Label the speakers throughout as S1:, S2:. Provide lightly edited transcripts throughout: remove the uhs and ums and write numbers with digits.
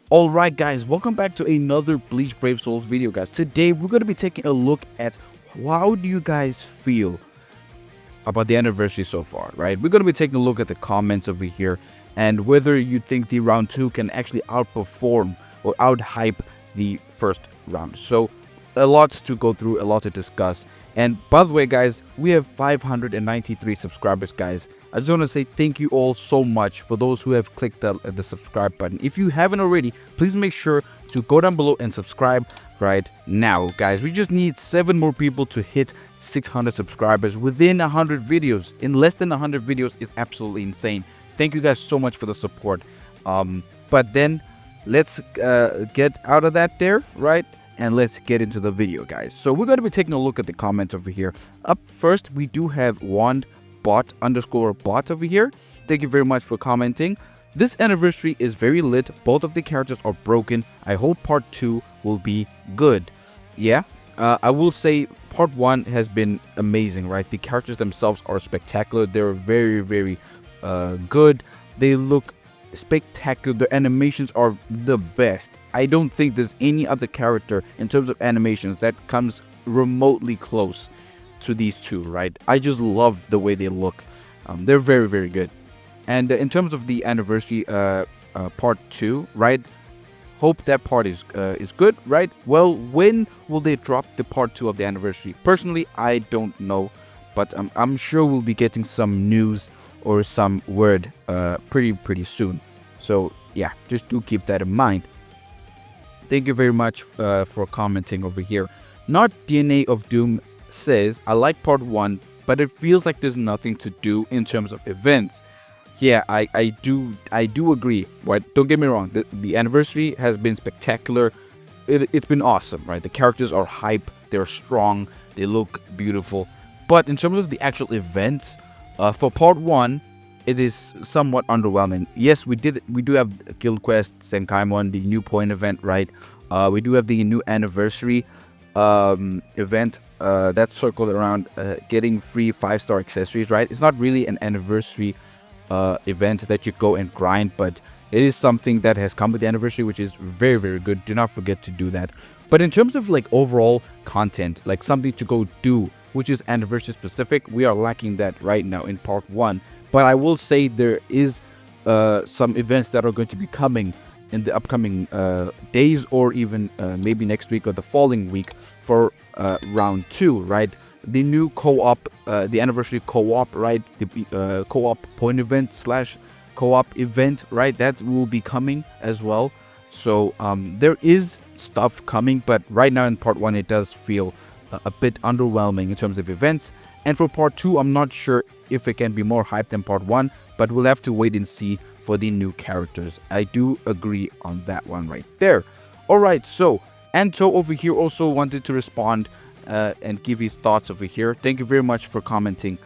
S1: Alright guys, welcome back to another Bleach Brave Souls video guys. Today we're going to be taking a look at how do you guys feel about the anniversary so far, right? We're going to be taking a look at the comments over here and whether you think the round 2 can actually outperform or outhype the first round. So a lot to go through, a lot to discuss. And by the way guys, we have 593 subscribers guys. I just want to say thank you all so much for those who have clicked the subscribe button. If you haven't already, please make sure to go down below and subscribe right now guys. We just need 7 more people to hit 600 subscribers within 100 videos. In less than 100 videos is absolutely insane. Thank you guys so much for the support. But then let's get out of that there, right? And let's get into the video guys. So we're going to be taking a look at the comments over here. Up first we do have wand bot underscore bot over here. Thank you very much for commenting. This anniversary is very lit. Both of the characters are broken. I hope part 2 will be good. Yeah, I will say part 1 has been amazing, right? The characters themselves are spectacular. They're very good. They look spectacular. The animations are the best. I don't think there's any other character in terms of animations that comes remotely close to these two, right? I just love the way they look. They're very good. And in terms of the anniversary part 2, right? Hope that part is good, right? Well, when will they drop the part 2 of the anniversary? Personally, I don't know, but I'm sure we'll be getting some news or some word pretty soon. So yeah, just do keep that in mind. Thank you very much for commenting over here. Not DNA of Doom says, I like part 1, but it feels like there's nothing to do in terms of events. Yeah, I do agree, right? Don't get me wrong, the anniversary has been spectacular. It's been awesome, right? The characters are hype, they're strong, they look beautiful. But in terms of the actual events, for part 1, it is somewhat underwhelming. Yes, we do have Guild Quest Senkaimon, the new point event, right? We do have the new anniversary event that circled around getting free 5-star accessories, right? It's not really an anniversary event that you go and grind, but it is something that has come with the anniversary, which is very good. Do not forget to do that. But in terms of like overall content, like something to go do, which is anniversary specific, we are lacking that right now in part 1. But I will say there is some events that are going to be coming in the upcoming days, or even maybe next week or the following week for round 2, right? The new co-op, the anniversary co-op, right? The co-op point event slash co-op event, right? That will be coming as well. So there is stuff coming, but right now in part 1 it does feel a bit underwhelming in terms of events. And for part 2, I'm not sure if it can be more hyped than part 1, but we'll have to wait and see for the new characters. I do agree on that one right there. Alright, so Anto over here also wanted to respond and give his thoughts over here. Thank you very much for commenting.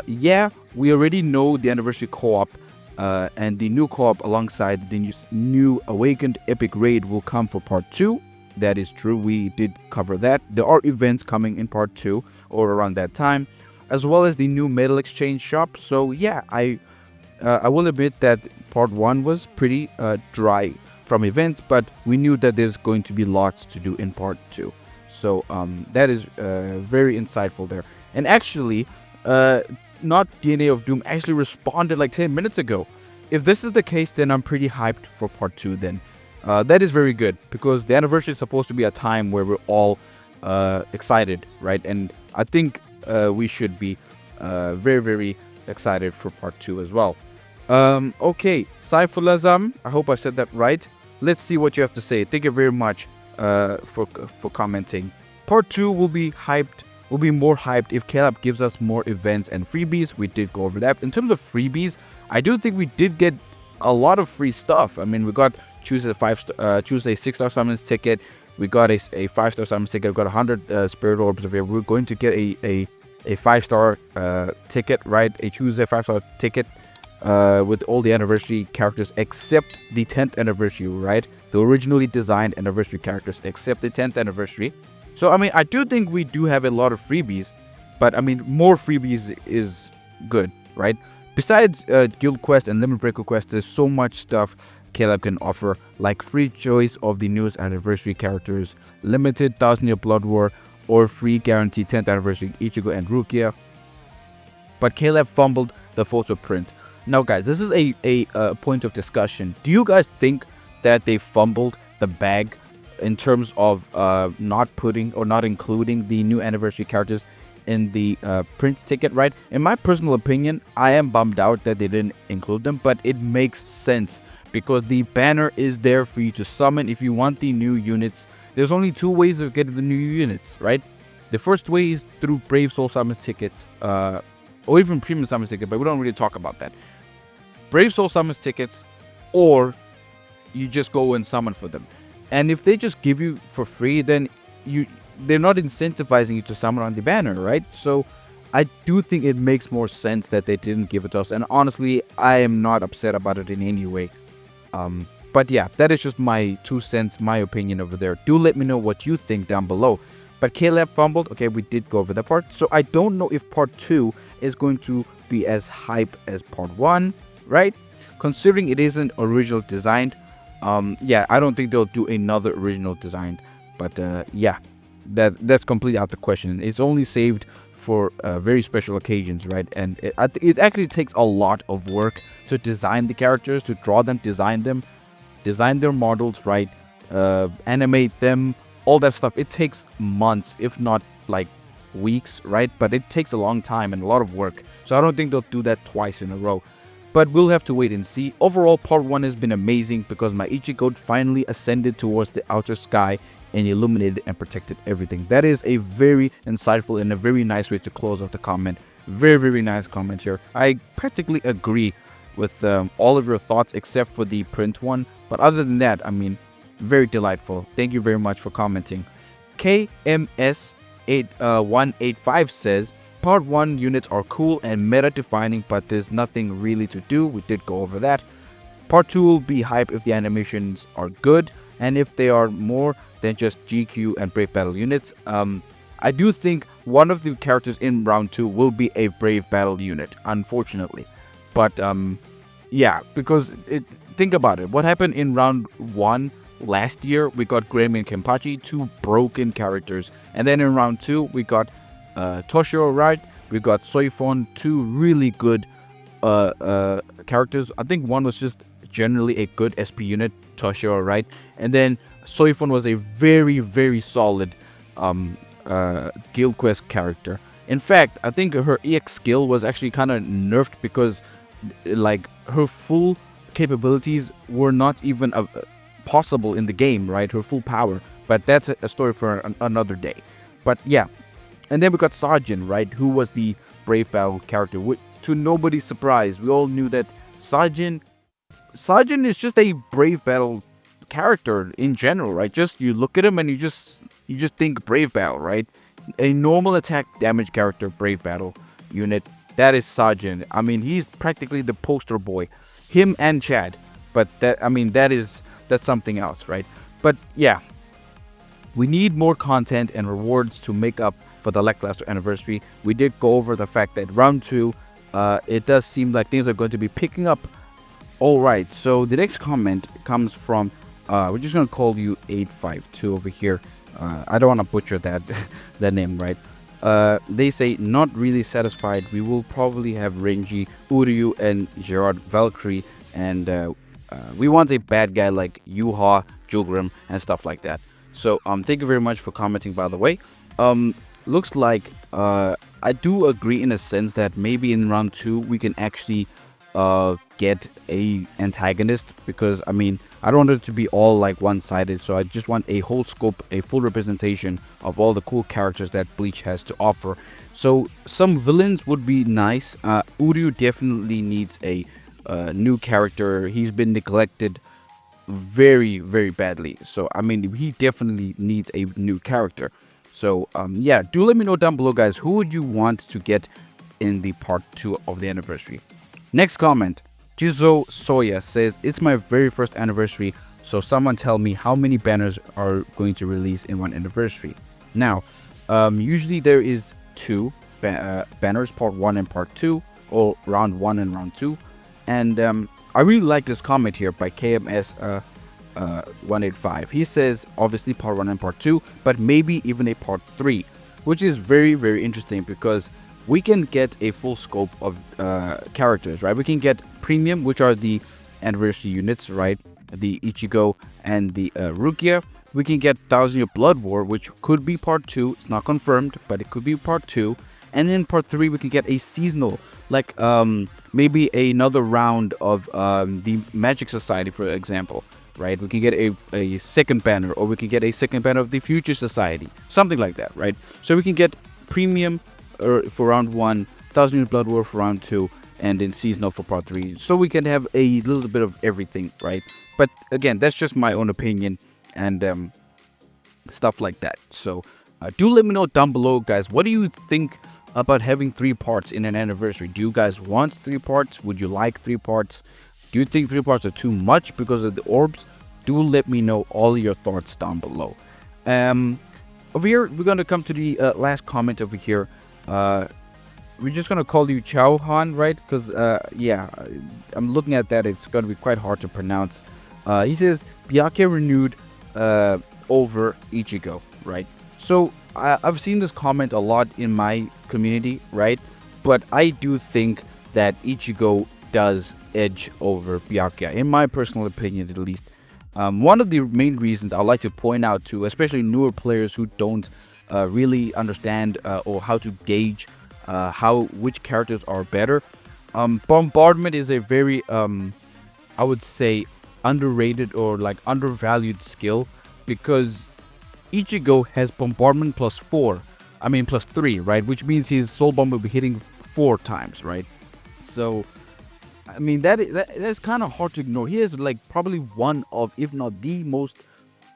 S1: Yeah, we already know the anniversary co-op and the new co-op alongside the new Awakened Epic Raid will come for part 2. That is true, we did cover that. There are events coming in part 2 or around that time, as well as the new metal exchange shop. So yeah, I will admit that part 1 was pretty dry from events, but we knew that there's going to be lots to do in part 2. So that is very insightful there. And actually, not DNA of Doom actually responded like 10 minutes ago. If this is the case, then I'm pretty hyped for part 2 then. That is very good, because the anniversary is supposed to be a time where we're all excited, right? And I think we should be very excited for part 2 as well. Okay, Saifulazam, I hope I said that right. Let's see what you have to say. Thank you very much for commenting. Part 2 will be hyped, will be more hyped if Caleb gives us more events and freebies. We did go over that. In terms of freebies, I do think we did get a lot of free stuff. I mean, we got choose a 6-star summons ticket. We got a 5-star summons ticket. We got 100 spirit orbs over here. We're going to get a 5-star ticket, right? A choose a 5-star ticket with all the anniversary characters except the 10th anniversary, right? The originally designed anniversary characters except the 10th anniversary. So I mean, I do think we do have a lot of freebies, but I mean, more freebies is good, right? Besides Guild Quest and Limit Breaker Quest, there's so much stuff Caleb can offer, like free choice of the newest anniversary characters, limited 1000-year Blood War, or free guaranteed 10th anniversary Ichigo and Rukia. But Caleb fumbled the photo print. Now, guys, this is a point of discussion. Do you guys think that they fumbled the bag in terms of not putting or not including the new anniversary characters in the print ticket, right? In my personal opinion, I am bummed out that they didn't include them, but it makes sense because the banner is there for you to summon if you want the new units. There's only two ways of getting the new units, right? The first way is through Brave Soul Summons tickets, or even Premium Summons ticket, but we don't really talk about that. Brave Soul Summons tickets, or you just go and summon for them. And if they just give you for free, then they're not incentivizing you to summon on the banner, right? So I do think it makes more sense that they didn't give it to us. And honestly, I am not upset about it in any way. But yeah, that is just my 2 cents, my opinion over there. Do let me know what you think down below. But Caleb fumbled. Okay, we did go over that part. So I don't know if part 2 is going to be as hype as part 1, right? Considering it isn't original designed. Yeah, I don't think they'll do another original design. But yeah, that's completely out the question. It's only saved for very special occasions, right? And it actually takes a lot of work to design the characters, to draw them, design their models, right? Animate them, all that stuff. It takes months, if not like weeks, right? But it takes a long time and a lot of work. So I don't think they'll do that twice in a row. But we'll have to wait and see. Overall, part 1 has been amazing because my Ichigo finally ascended towards the outer sky and illuminated and protected everything. That is a very insightful and a very nice way to close off the comment. Very, very nice comment here. I practically agree with all of your thoughts except for the print one. But other than that, I mean, very delightful. Thank you very much for commenting. KMS185 says, Part 1 units are cool and meta defining, but there's nothing really to do. We did go over that. Part 2 will be hype if the animations are good and if they are more than just GQ and Brave Battle units. I do think one of the characters in round 2 will be a Brave Battle unit, unfortunately. But yeah, because think about it. What happened in round 1 last year? We got Grammy and Kenpachi, 2 broken characters. And then in round 2, we got Toshio, right? We got Soifon, 2 really good characters. I think one was just generally a good SP unit, Toshio, right? And then Soifon was a very, very solid Guild Quest character. In fact, I think her EX skill was actually kind of nerfed because like her full capabilities were not even possible in the game, right? Her full power. But that's a story for another day. But yeah. And then we got Sajin, right? Who was the Brave Battle character. To nobody's surprise, we all knew that Sajin is just a Brave Battle character in general, right? Just you look at him and you just think Brave Battle, right? A normal attack damage character, Brave Battle unit. That is Sajin. I mean, he's practically the poster boy. Him and Chad. But that's something else, right? But yeah, we need more content and rewards to make up for the lackluster anniversary. We did go over the fact that round 2, it does seem like things are going to be picking up. All right, so the next comment comes from, we're just going to call you 852 over here. I don't want to butcher that that name, right? They say, not really satisfied. We will probably have Renji, Uryu, and Gerard Valkyrie, and we want a bad guy like Yuha, Julgrim, and stuff like that. So thank you very much for commenting, by the way. Looks like I do agree in a sense that maybe in round 2 we can actually get a antagonist, because I mean, I don't want it to be all like one-sided, so I just want a whole scope, a full representation of all the cool characters that Bleach has to offer. So some villains would be nice. Uryu definitely needs a new character. He's been neglected very, very badly, so I mean, he definitely needs a new character. So yeah, do let me know down below, guys, who would you want to get in the part 2 of the anniversary. Next comment, Jizo Soya says, it's my very first anniversary, so someone tell me how many banners are going to release in one anniversary. Now, usually there is 2 banners, part 1 and part 2, or round 1 and round 2. And I really like this comment here by KMS 185. He says obviously part 1 and part 2, but maybe even a part 3, which is very, very interesting because we can get a full scope of characters, right? We can get premium, which are the anniversary units, right? The Ichigo and the Rukia. We can get 1000 Year Blood War, which could be part 2. It's not confirmed, but it could be part 2. And then part 3, we can get a seasonal, like maybe another round of the Magic Society, for example, right? We can get a second banner, or we can get a second banner of the Future Society, something like that, right? So we can get premium for round 1, 1000 Year Blood War for round 2, and then seasonal for part 3. So we can have a little bit of everything, right? But again, that's just my own opinion and stuff like that. So do let me know down below, guys. What do you think about having 3 parts in an anniversary? Do you guys want 3 parts? Would you like 3 parts? Do you think 3 parts are too much because of the orbs? Do let me know all your thoughts down below. Over here, we're going to come to the last comment over here. We're just going to call you Chauhan, right? Because, yeah, I'm looking at that. It's going to be quite hard to pronounce. He says, Byakuya renewed over Ichigo, right? So, I've seen this comment a lot in my community, right? But I do think that Ichigo does edge over Byakuya, in my personal opinion at least. One of the main reasons I like to point out to, especially newer players who don't really understand or how to gauge which characters are better. Bombardment is a very, I would say, underrated or like undervalued skill, because Ichigo has bombardment plus 3, right? Which means his soul bomb will be hitting 4 times, right? So, I mean, that's kind of hard to ignore. He has like probably one of, if not the most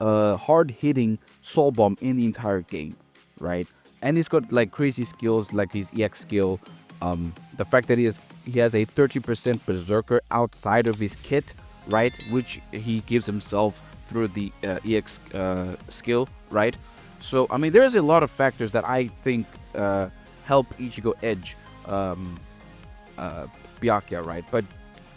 S1: hard-hitting soul bomb in the entire game, right? And he's got like crazy skills, like his EX skill. The fact that he has a 30% berserker outside of his kit, right? Which he gives himself through the EX skill, right? So, I mean, there's a lot of factors that I think help Ichigo edge Byakuya, right? But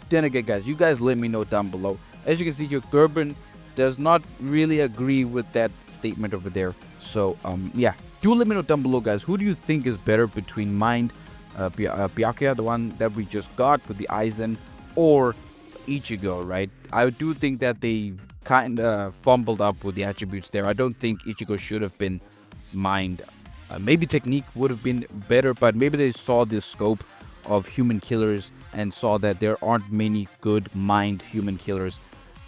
S1: then again, guys, you guys let me know down below. As you can see here, Gerben does not really agree with that statement over there. So, yeah, do let me know down below, guys. Who do you think is better between Mind Byakuya, the one that we just got with the Aizen, or Ichigo, right? I do think that they kind of fumbled up with the attributes there. I don't think Ichigo should have been Mind. Maybe technique would have been better, but maybe they saw this scope of human killers and saw that there aren't many good Mind human killers.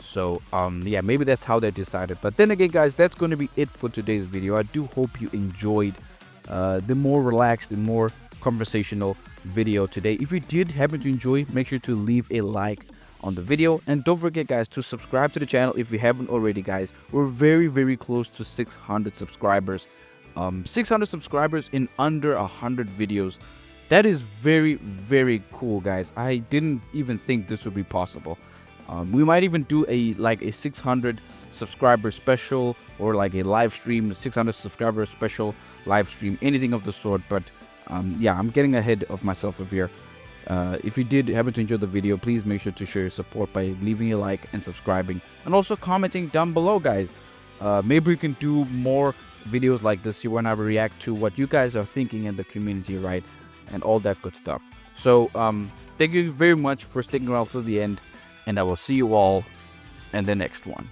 S1: So, yeah, maybe that's how they decided. But then again, guys, that's going to be it for today's video. I do hope you enjoyed the more relaxed and more conversational video today. If you did happen to enjoy, make sure to leave a like on the video, and don't forget, guys, to subscribe to the channel if you haven't already, guys. We're very, very close to 600 subscribers. 600 subscribers in under 100 videos. That is very, very cool, guys. I didn't even think this would be possible. We might even do a 600 subscriber special, or like a live stream, 600 subscriber special live stream, anything of the sort. But yeah, I'm getting ahead of myself over here. If you did happen to enjoy the video, please make sure to show your support by leaving a like and subscribing, and also commenting down below, guys. Maybe we can do more videos like this here when I react to what you guys are thinking in the community, right? And all that good stuff. So thank you very much for sticking around to the end, and I will see you all in the next one.